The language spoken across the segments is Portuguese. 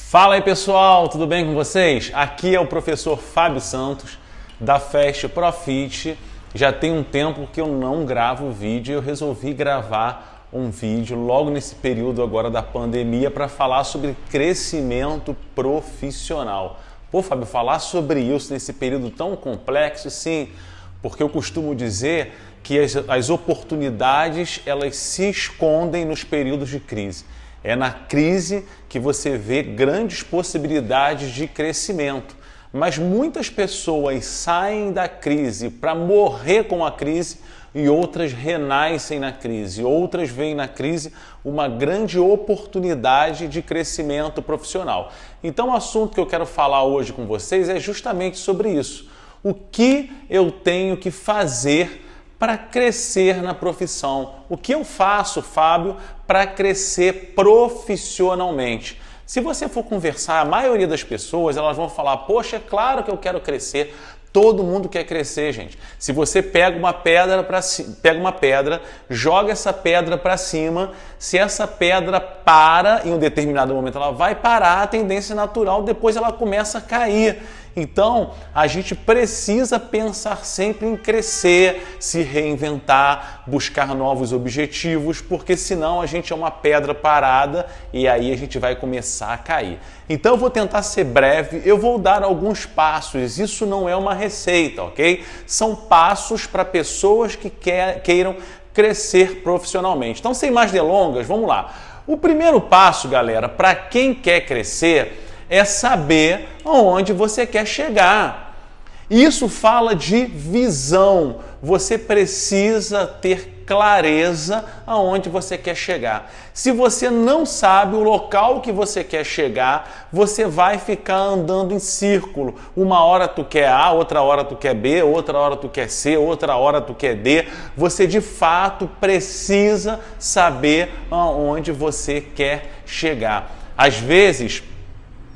Fala aí pessoal, tudo bem com vocês? Aqui é o professor Fábio Santos da Fast Profit. Já tem um tempo que eu não gravo vídeo e eu resolvi gravar um vídeo logo nesse período agora da pandemia para falar sobre crescimento profissional. Pô, Fábio, falar sobre isso nesse período tão complexo, sim, porque eu costumo dizer que as oportunidades elas se escondem nos períodos de crise. É na crise que você vê grandes possibilidades de crescimento. Mas muitas pessoas saem da crise para morrer com a crise e outras renascem na crise. Outras veem na crise uma grande oportunidade de crescimento profissional. Então o assunto que eu quero falar hoje com vocês é justamente sobre isso. O que eu tenho que fazer para crescer na profissão? O que eu faço, Fábio, para crescer profissionalmente? Se você for conversar, a maioria das pessoas elas vão falar, poxa, é claro que eu quero crescer. Todo mundo quer crescer, gente. Se você pega uma pedra, joga essa pedra para cima, se essa pedra para, em um determinado momento ela vai parar, a tendência natural, depois ela começa a cair. Então, a gente precisa pensar sempre em crescer, se reinventar, buscar novos objetivos, porque senão a gente é uma pedra parada e aí a gente vai começar a cair. Então, eu vou tentar ser breve, eu vou dar alguns passos, isso não é uma receita, ok? São passos para pessoas que queiram crescer profissionalmente. Então, sem mais delongas, vamos lá. O primeiro passo, galera, para quem quer crescer, é saber aonde você quer chegar. Isso fala de visão. Você precisa ter clareza aonde você quer chegar. Se você não sabe o local que você quer chegar, você vai ficar andando em círculo. Uma hora tu quer A, outra hora tu quer B, outra hora tu quer C, outra hora tu quer D. Você de fato precisa saber aonde você quer chegar. Às vezes,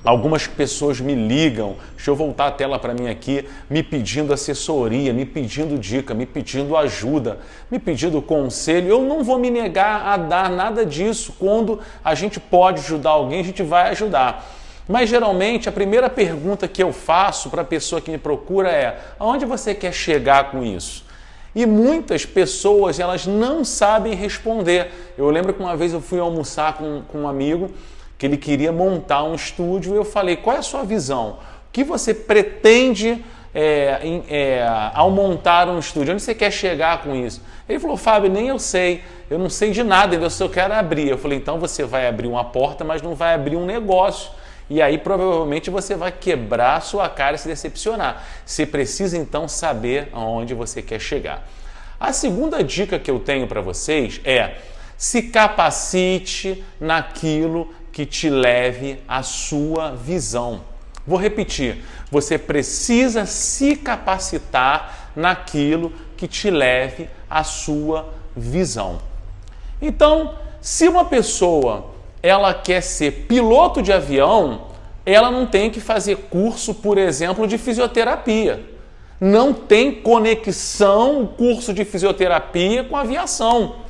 algumas pessoas me ligam, deixa eu voltar a tela para mim aqui, me pedindo assessoria, me pedindo dica, me pedindo ajuda, me pedindo conselho. Eu não vou me negar a dar nada disso. Quando a gente pode ajudar alguém, a gente vai ajudar. Mas geralmente a primeira pergunta que eu faço para a pessoa que me procura é: aonde você quer chegar com isso? E muitas pessoas elas não sabem responder. Eu lembro que uma vez eu fui almoçar com um amigo que ele queria montar um estúdio e eu falei, qual é a sua visão? O que você pretende ao montar um estúdio? Onde você quer chegar com isso? Ele falou, Fábio, nem eu não sei de nada, eu só quero abrir. Eu falei, então você vai abrir uma porta, mas não vai abrir um negócio. E aí provavelmente você vai quebrar a sua cara e se decepcionar. Você precisa então saber aonde você quer chegar. A segunda dica que eu tenho para vocês é: se capacite naquilo que te leve à sua visão. Vou repetir, você precisa se capacitar naquilo que te leve à sua visão. Então, se uma pessoa ela quer ser piloto de avião, ela não tem que fazer curso, por exemplo, de fisioterapia. Não tem conexão o curso de fisioterapia com a aviação.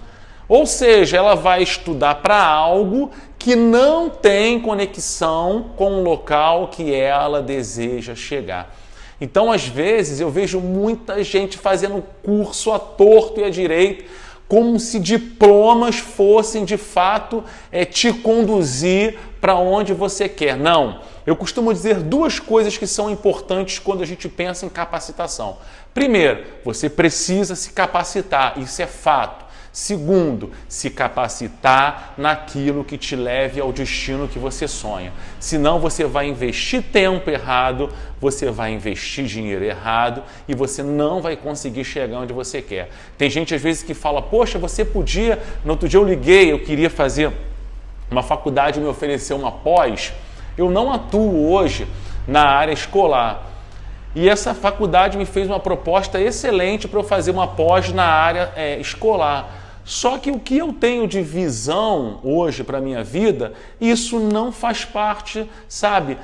Ou seja, ela vai estudar para algo que não tem conexão com o local que ela deseja chegar. Então, às vezes, eu vejo muita gente fazendo curso à torto e à direito, como se diplomas fossem, de fato, te conduzir para onde você quer. Não. Eu costumo dizer duas coisas que são importantes quando a gente pensa em capacitação. Primeiro, você precisa se capacitar, isso é fato. Segundo, se capacitar naquilo que te leve ao destino que você sonha. Senão você vai investir tempo errado, você vai investir dinheiro errado e você não vai conseguir chegar onde você quer. Tem gente às vezes que fala, poxa, você podia... No outro dia eu liguei, eu queria fazer uma faculdade, me ofereceu uma pós. Eu não atuo hoje na área escolar. E essa faculdade me fez uma proposta excelente para eu fazer uma pós na área escolar. Só que o que eu tenho de visão hoje para a minha vida, isso não faz parte, sabe,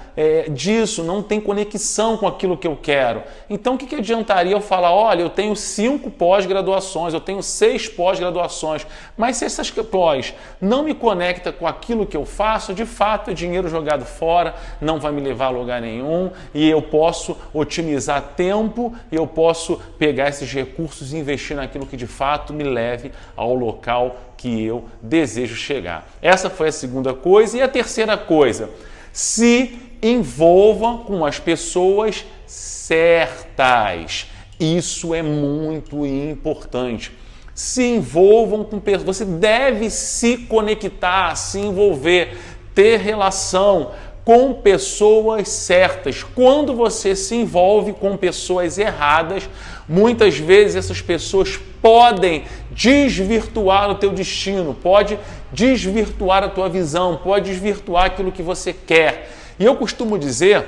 disso, não tem conexão com aquilo que eu quero. Então o que adiantaria eu falar, olha, eu tenho 5 pós-graduações, eu tenho 6 pós-graduações, mas se essas pós não me conectam com aquilo que eu faço, de fato é dinheiro jogado fora, não vai me levar a lugar nenhum e eu posso otimizar tempo e eu posso pegar esses recursos e investir naquilo que de fato me leve ao local que eu desejo chegar. Essa foi a segunda coisa. E a terceira coisa, se envolva com as pessoas certas. Isso é muito importante. Se envolvam com pessoas. Você deve se conectar, se envolver, ter relação com pessoas certas. Quando você se envolve com pessoas erradas, muitas vezes essas pessoas podem desvirtuar o teu destino, pode desvirtuar a tua visão, pode desvirtuar aquilo que você quer. E eu costumo dizer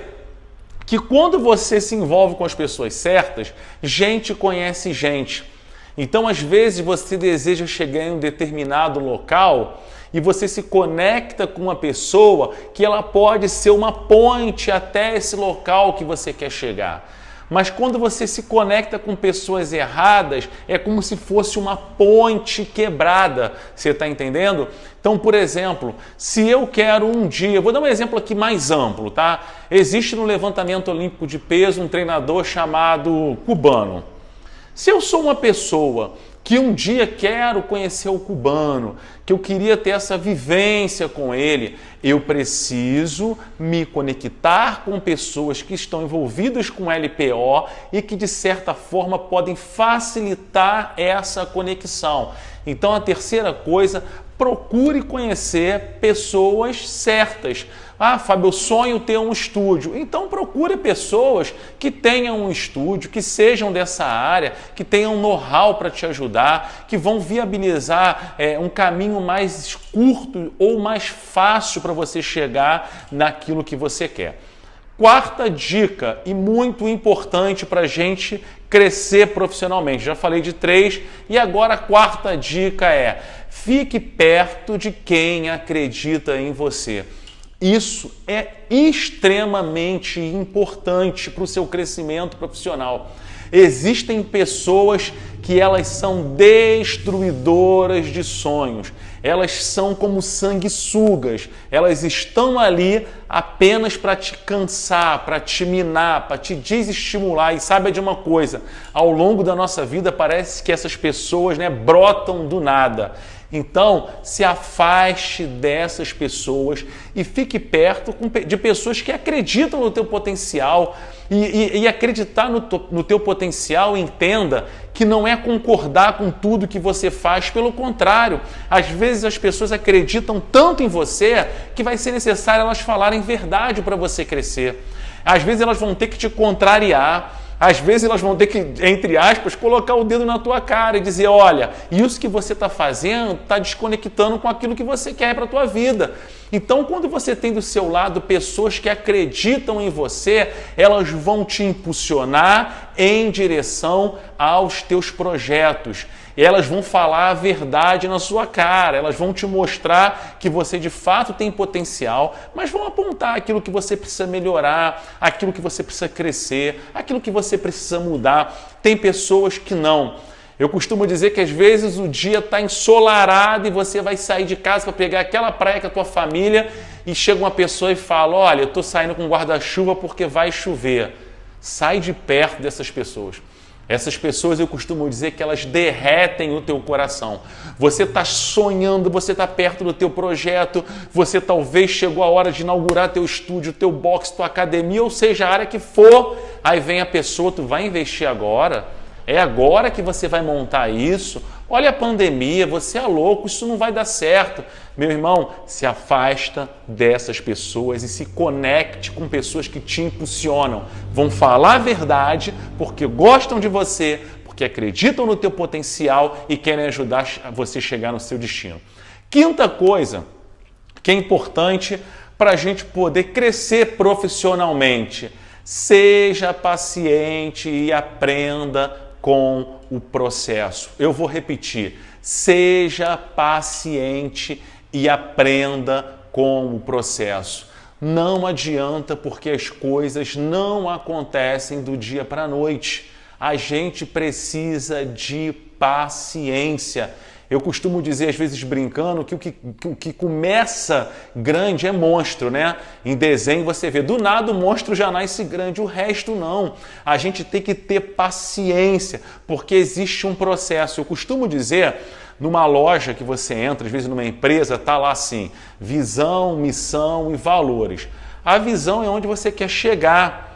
que quando você se envolve com as pessoas certas, gente conhece gente. Então, às vezes, você deseja chegar em um determinado local e você se conecta com uma pessoa que ela pode ser uma ponte até esse local que você quer chegar. Mas quando você se conecta com pessoas erradas, é como se fosse uma ponte quebrada. Você está entendendo? Então, por exemplo, se eu quero um dia... Vou dar um exemplo aqui mais amplo, tá? Existe no levantamento olímpico de peso um treinador chamado cubano. Se eu sou uma pessoa que um dia quero conhecer o cubano, que eu queria ter essa vivência com ele, eu preciso me conectar com pessoas que estão envolvidas com LPO e que de certa forma podem facilitar essa conexão. Então a terceira coisa, procure conhecer pessoas certas. Ah, Fábio, eu sonho ter um estúdio. Então procure pessoas que tenham um estúdio, que sejam dessa área, que tenham know-how para te ajudar, que vão viabilizar um caminho mais curto ou mais fácil para você chegar naquilo que você quer. Quarta dica, e muito importante para a gente crescer profissionalmente. Já falei de 3 e agora a quarta dica é: fique perto de quem acredita em você. Isso é extremamente importante para o seu crescimento profissional. Existem pessoas que elas são destruidoras de sonhos. Elas são como sanguessugas. Elas estão ali apenas para te cansar, para te minar, para te desestimular. E saiba de uma coisa, ao longo da nossa vida parece que essas pessoas, brotam do nada. Então, se afaste dessas pessoas e fique perto de pessoas que acreditam no teu potencial. E acreditar no teu potencial, entenda que não é concordar com tudo que você faz, pelo contrário. Às vezes as pessoas acreditam tanto em você que vai ser necessário elas falarem verdade para você crescer. Às vezes elas vão ter que te contrariar. Às vezes elas vão ter que, entre aspas, colocar o dedo na tua cara e dizer, olha, isso que você está fazendo está desconectando com aquilo que você quer para a tua vida. Então, quando você tem do seu lado pessoas que acreditam em você, elas vão te impulsionar em direção aos teus projetos. Elas vão falar a verdade na sua cara, elas vão te mostrar que você de fato tem potencial, mas vão apontar aquilo que você precisa melhorar, aquilo que você precisa crescer, aquilo que você precisa mudar. Tem pessoas que não. Eu costumo dizer que às vezes o dia está ensolarado e você vai sair de casa para pegar aquela praia com a tua família e chega uma pessoa e fala, olha, eu estou saindo com guarda-chuva porque vai chover. Sai de perto dessas pessoas. Essas pessoas, eu costumo dizer que elas derretem o teu coração. Você está sonhando, você está perto do teu projeto, você talvez chegou a hora de inaugurar teu estúdio, teu box, tua academia, ou seja, a área que for. Aí vem a pessoa, tu vai investir agora? É agora que você vai montar isso? Olha a pandemia, você é louco, isso não vai dar certo. Meu irmão, se afasta dessas pessoas e se conecte com pessoas que te impulsionam. Vão falar a verdade porque gostam de você, porque acreditam no teu potencial e querem ajudar você a chegar no seu destino. Quinta coisa que é importante para a gente poder crescer profissionalmente. Seja paciente e aprenda com o processo. Eu vou repetir, Seja paciente e aprenda com o processo. Não adianta, porque as coisas não acontecem do dia para a noite. A gente precisa de paciência. Eu costumo dizer, às vezes brincando, que o que começa grande é monstro, né? Em desenho você vê, do nada o monstro já nasce grande, o resto não. A gente tem que ter paciência, porque existe um processo. Eu costumo dizer, numa loja que você entra, às vezes numa empresa, tá lá assim, visão, missão e valores. A visão é onde você quer chegar.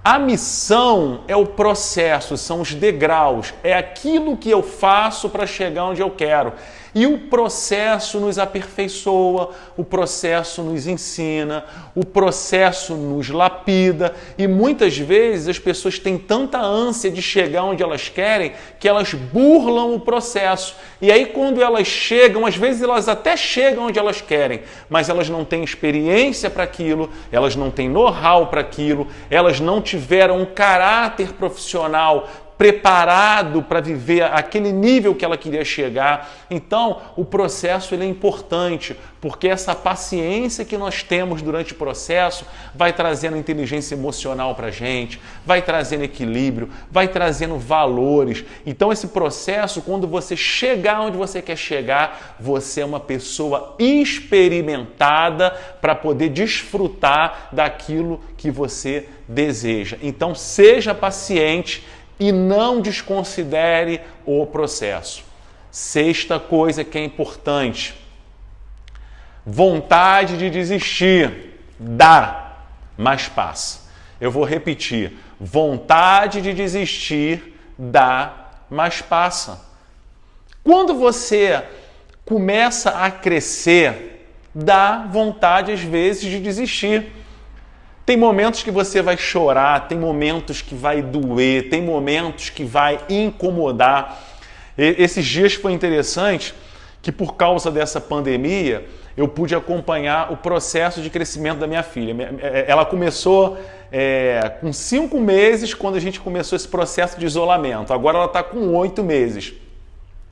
A missão é o processo, são os degraus, é aquilo que eu faço para chegar onde eu quero. E o processo nos aperfeiçoa, o processo nos ensina, o processo nos lapida. E muitas vezes as pessoas têm tanta ânsia de chegar onde elas querem que elas burlam o processo. E aí quando elas chegam, às vezes elas até chegam onde elas querem, mas elas não têm experiência para aquilo, elas não têm know-how para aquilo, elas não tiveram um caráter profissional preparado para viver aquele nível que ela queria chegar. Então, o processo ele é importante, porque essa paciência que nós temos durante o processo vai trazendo inteligência emocional para a gente, vai trazendo equilíbrio, vai trazendo valores. Então, esse processo, quando você chegar onde você quer chegar, você é uma pessoa experimentada para poder desfrutar daquilo que você deseja. Então, seja paciente e não desconsidere o processo. Sexta coisa que é importante: vontade de desistir dá, mas passa. Eu vou repetir: vontade de desistir dá, mas passa. Quando você começa a crescer, dá vontade às vezes de desistir. Tem momentos que você vai chorar, tem momentos que vai doer, tem momentos que vai incomodar. Esses dias foi interessante que, por causa dessa pandemia, eu pude acompanhar o processo de crescimento da minha filha. Ela começou com 5 meses quando a gente começou esse processo de isolamento. Agora ela está com 8 meses.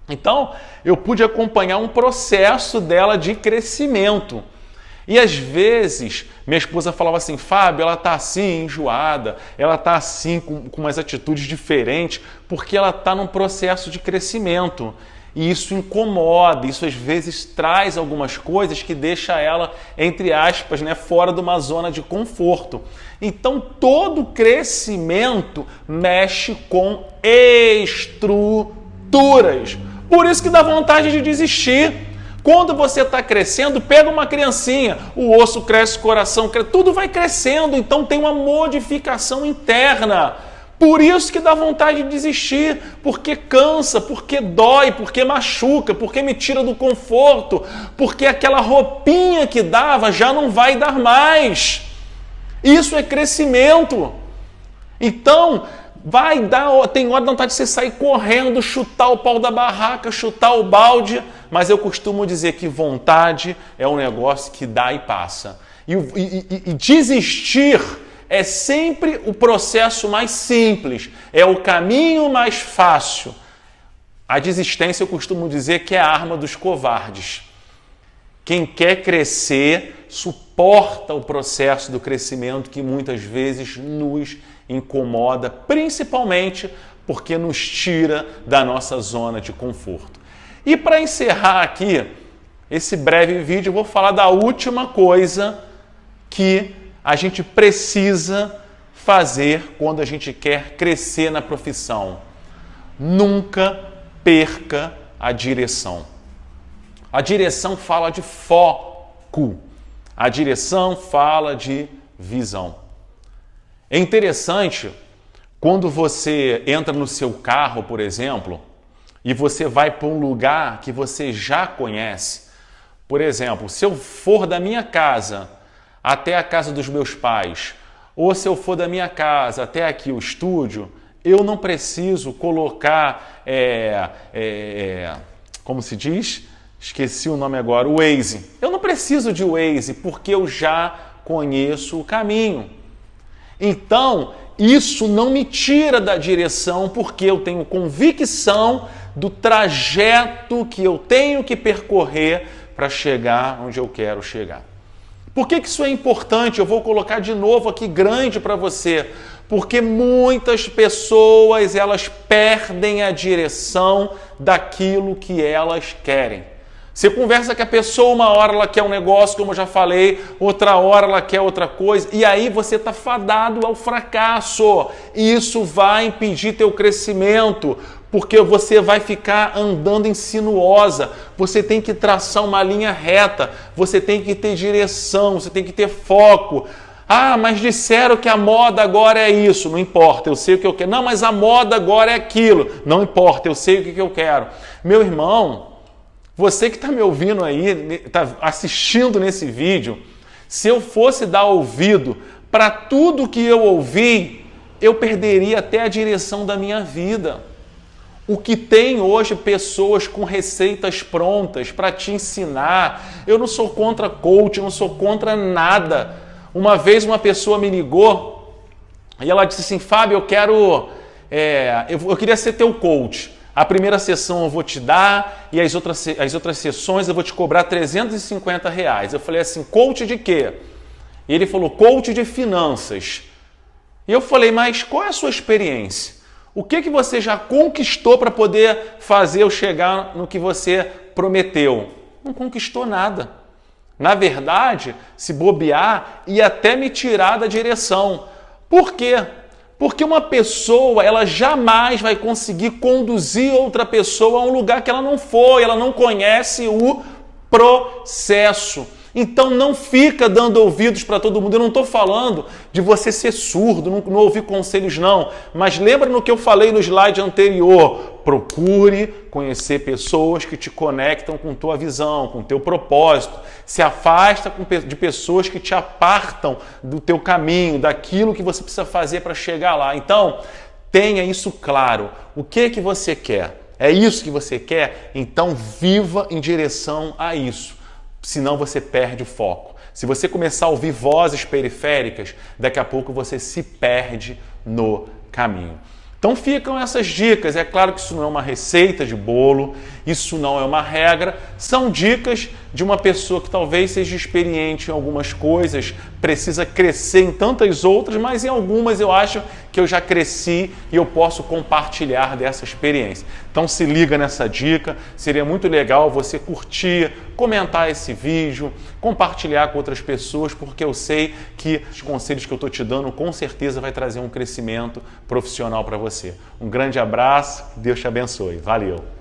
Então, eu pude acompanhar um processo dela de crescimento. E às vezes, minha esposa falava assim: Fábio, ela está assim, enjoada, ela está assim, com umas atitudes diferentes, porque ela está num processo de crescimento. E isso incomoda, isso às vezes traz algumas coisas que deixa ela, entre aspas, né, fora de uma zona de conforto. Então, todo crescimento mexe com estruturas. Por isso que dá vontade de desistir. Quando você está crescendo, pega uma criancinha, o osso cresce, o coração cresce, tudo vai crescendo, então tem uma modificação interna. Por isso que dá vontade de desistir, porque cansa, porque dói, porque machuca, porque me tira do conforto, porque aquela roupinha que dava já não vai dar mais. Isso é crescimento. Então, tem hora de vontade de você sair correndo, chutar o pau da barraca, chutar o balde, mas eu costumo dizer que vontade é um negócio que dá e passa. E desistir é sempre o processo mais simples, é o caminho mais fácil. A desistência eu costumo dizer que é a arma dos covardes. Quem quer crescer suporta o processo do crescimento que muitas vezes nos incomoda, principalmente porque nos tira da nossa zona de conforto. E para encerrar aqui esse breve vídeo, eu vou falar da última coisa que a gente precisa fazer quando a gente quer crescer na profissão. Nunca perca a direção. A direção fala de foco. A direção fala de visão. É interessante quando você entra no seu carro, por exemplo, e você vai para um lugar que você já conhece. Por exemplo, se eu for da minha casa até a casa dos meus pais, ou se eu for da minha casa até aqui o estúdio, eu não preciso colocar, como se diz? Esqueci o nome agora, o Waze. Eu não preciso de Waze, porque eu já conheço o caminho. Então, isso não me tira da direção, porque eu tenho convicção do trajeto que eu tenho que percorrer para chegar onde eu quero chegar. Por que isso é importante? Eu vou colocar de novo aqui grande para você. Porque muitas pessoas, elas perdem a direção daquilo que elas querem. Você conversa com a pessoa, uma hora ela quer um negócio, como eu já falei, outra hora ela quer outra coisa, e aí você está fadado ao fracasso. E isso vai impedir teu crescimento, porque você vai ficar andando em sinuosa. Você tem que traçar uma linha reta, você tem que ter direção, você tem que ter foco. Ah, mas disseram que a moda agora é isso. Não importa, eu sei o que eu quero. Não, mas a moda agora é aquilo. Não importa, eu sei o que eu quero. Meu irmão, você que está me ouvindo aí, está assistindo nesse vídeo, se eu fosse dar ouvido para tudo que eu ouvi, eu perderia até a direção da minha vida. O que tem hoje pessoas com receitas prontas para te ensinar. Eu não sou contra coach, eu não sou contra nada. Uma vez uma pessoa me ligou e ela disse assim, Fábio, eu queria ser teu coach. A primeira sessão eu vou te dar e as outras sessões eu vou te cobrar R$350. Eu falei assim, coach de quê? E ele falou, coach de finanças. E eu falei, mas qual é a sua experiência? O que você já conquistou para poder fazer eu chegar no que você prometeu? Não conquistou nada. Na verdade, se bobear, ia até me tirar da direção. Por quê? Porque uma pessoa, ela jamais vai conseguir conduzir outra pessoa a um lugar que ela não foi, ela não conhece o processo. Então não fica dando ouvidos para todo mundo. Eu não estou falando de você ser surdo, não ouvir conselhos não. Mas lembra no que eu falei no slide anterior. Procure conhecer pessoas que te conectam com tua visão, com teu propósito. Se afasta de pessoas que te apartam do teu caminho, daquilo que você precisa fazer para chegar lá. Então, tenha isso claro. O que você quer? É isso que você quer? Então viva em direção a isso. Senão você perde o foco. Se você começar a ouvir vozes periféricas, daqui a pouco você se perde no caminho. Então ficam essas dicas. É claro que isso não é uma receita de bolo, isso não é uma regra. São dicas de uma pessoa que talvez seja experiente em algumas coisas, precisa crescer em tantas outras, mas em algumas eu acho que eu já cresci e eu posso compartilhar dessa experiência. Então se liga nessa dica, seria muito legal você curtir, comentar esse vídeo, compartilhar com outras pessoas, porque eu sei que os conselhos que eu estou te dando com certeza vai trazer um crescimento profissional para você. Um grande abraço, Deus te abençoe. Valeu!